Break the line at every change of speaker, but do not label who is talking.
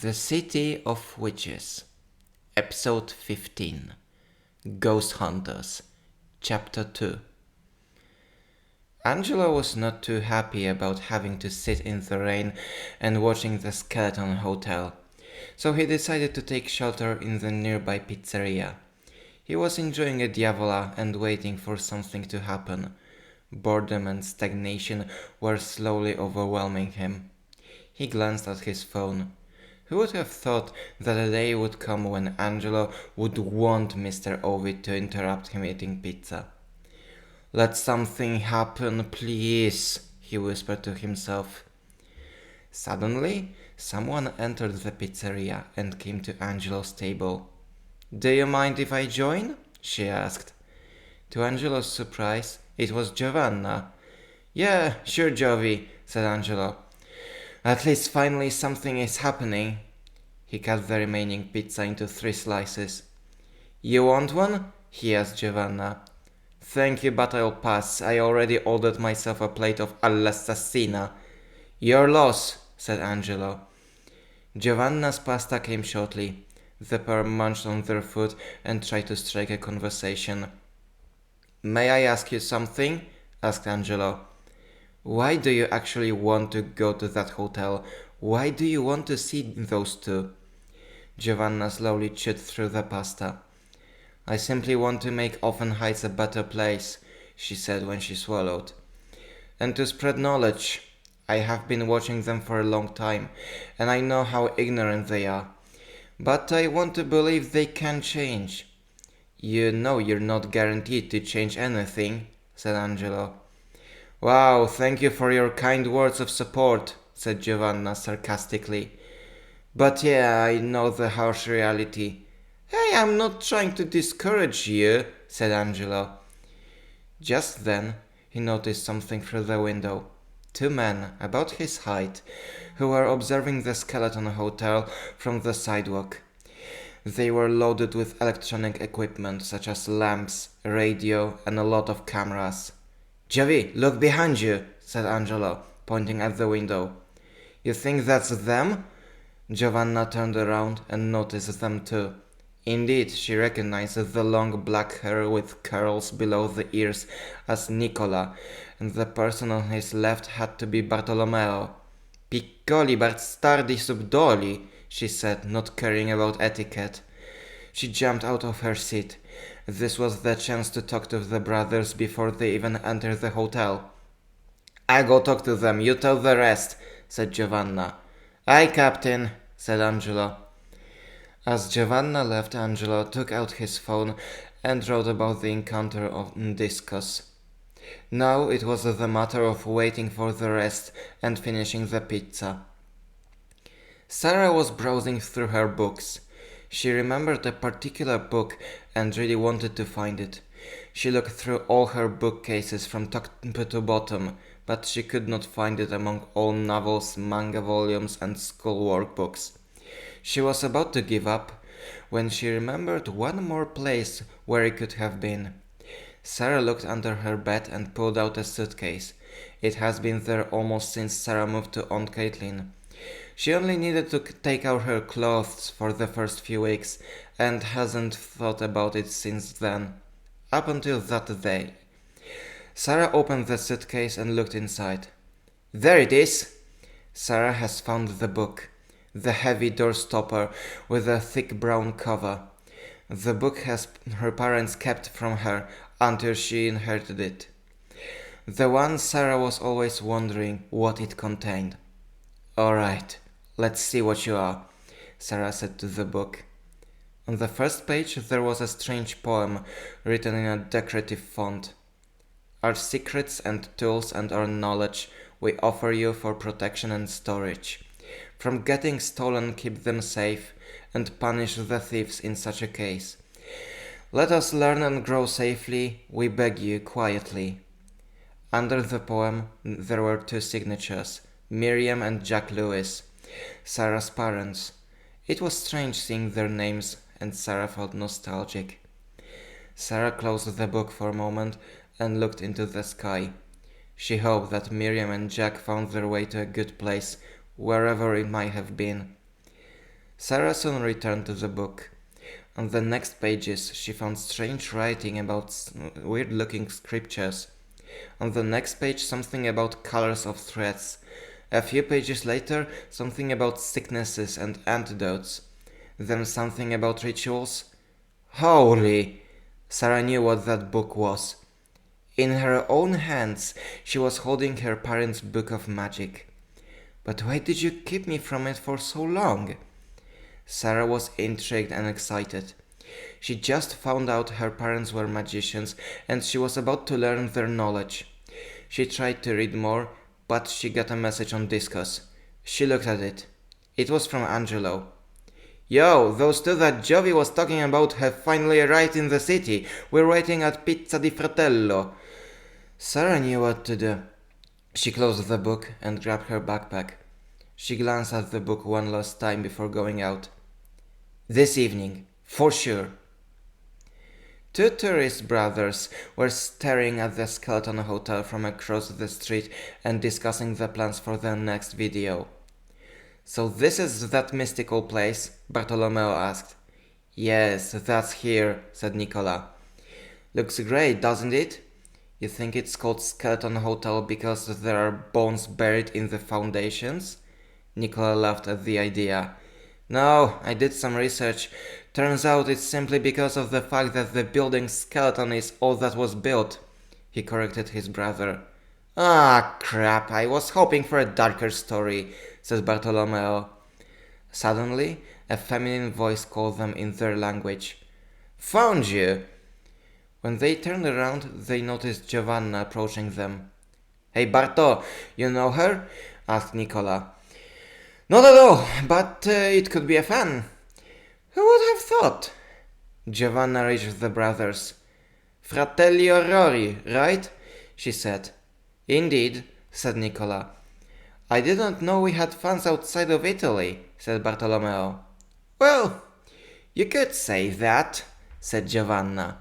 The City of Witches, Episode 15, Ghost Hunters, Chapter 2. Angelo was not too happy about having to sit in the rain and watching the skeleton hotel, so he decided to take shelter in the nearby pizzeria. He was enjoying a diavola and waiting for something to happen. Boredom and stagnation were slowly overwhelming him. He glanced at his phone. Who would have thought that a day would come when Angelo would want Mr. Ovid to interrupt him eating pizza? "Let something happen, please," he whispered to himself. Suddenly, someone entered the pizzeria and came to Angelo's table. "Do you mind if I join?" she asked. To Angelo's surprise, it was Giovanna. "Yeah, sure, Jovi," said Angelo. "At least finally something is happening." He cut the remaining pizza into 3 slices. "You want one?" he asked Giovanna. "Thank you, but I'll pass. I already ordered myself a plate of all'assassina." "Your loss," said Angelo. Giovanna's pasta came shortly. The pair munched on their food and tried to strike a conversation. "May I ask you something?" asked Angelo. "Why do you actually want to go to that hotel? Why do you want to see those two?" Giovanna slowly chewed through the pasta. "I simply want to make Offen Heights a better place," she said when she swallowed. "And to spread knowledge. I have been watching them for a long time, and I know how ignorant they are. But I want to believe they can change." "You know you're not guaranteed to change anything," said Angelo. "Wow, thank you for your kind words of support," said Giovanna sarcastically. "But yeah, I know the harsh reality." "Hey, I'm not trying to discourage you," said Angelo. Just then, he noticed something through the window. 2 men, about his height, who were observing the skeleton hotel from the sidewalk. They were loaded with electronic equipment such as lamps, radio, and a lot of cameras. "Jovi, look behind you," said Angelo, pointing at the window. "You think that's them?" Giovanna turned around and noticed them too. Indeed, she recognized the long black hair with curls below the ears as Nicola, and the person on his left had to be Bartolomeo. "Piccoli bastardi subdoli," she said, not caring about etiquette. She jumped out of her seat. This was the chance to talk to the brothers before they even entered the hotel. "I go talk to them, you tell the rest," said Giovanna. "Aye, Captain," said Angelo. As Giovanna left, Angelo took out his phone and wrote about the encounter on Discos. Now it was the matter of waiting for the rest and finishing the pizza. Sarah was browsing through her books. She remembered a particular book and really wanted to find it. She looked through all her bookcases from top to bottom, but she could not find it among all novels, manga volumes, and schoolwork books. She was about to give up when she remembered one more place where it could have been. Sarah looked under her bed and pulled out a suitcase. It has been there almost since Sarah moved to Aunt Caitlin. She only needed to take out her clothes for the first few weeks and hasn't thought about it since then. Up until that day. Sarah opened the suitcase and looked inside. There it is! Sarah has found the book. The heavy doorstopper with a thick brown cover. The book her parents kept from her until she inherited it. The one Sarah was always wondering what it contained. "Alright, let's see what you are," Sarah said to the book. On the first page there was a strange poem written in a decorative font. "Our secrets and tools and our knowledge we offer you for protection and storage. From getting stolen, keep them safe, and punish the thieves in such a case. Let us learn and grow safely, we beg you, quietly." Under the poem there were 2 signatures, Miriam and Jack Lewis, Sarah's parents. It was strange seeing their names, and Sarah felt nostalgic. Sarah closed the book for a moment and looked into the sky. She hoped that Miriam and Jack found their way to a good place, wherever it might have been. Sarah soon returned to the book. On the next pages, she found strange writing about weird-looking scriptures. On the next page, something about colors of threads. A few pages later, something about sicknesses and antidotes. Then something about rituals. Holy! Sarah knew what that book was. In her own hands, she was holding her parents' book of magic. But why did you keep me from it for so long? Sarah was intrigued and excited. She just found out her parents were magicians and she was about to learn their knowledge. She tried to read more, but she got a message on Discos. She looked at it. It was from Angelo. Yo, those two that Jovi was talking about have finally arrived in the city. We're waiting at Pizza di Fratello. Sarah knew what to do. She closed the book and grabbed her backpack. She glanced at the book one last time before going out. This evening, for sure. Two tourist brothers were staring at the Skeleton Hotel from across the street and discussing the plans for their next video. So this is that mystical place? Bartolomeo asked. Yes, that's here, said Nicola. Looks great, doesn't it? You think it's called Skeleton Hotel because there are bones buried in the foundations? Nicola laughed at the idea. No, I did some research. Turns out it's simply because of the fact that the building's skeleton is all that was built. He corrected his brother. Ah, crap, I was hoping for a darker story, said Bartolomeo. Suddenly, a feminine voice called them in their language. Found you! When they turned around, they noticed Giovanna approaching them. Hey Barto, you know her? Asked Nicola. Not at all, but it could be a fan. Who would have thought? Giovanna reached the brothers. Fratelli Aurori, right? She said. Indeed, said Nicola. I didn't know we had fans outside of Italy, said Bartolomeo. Well, you could say that, said Giovanna.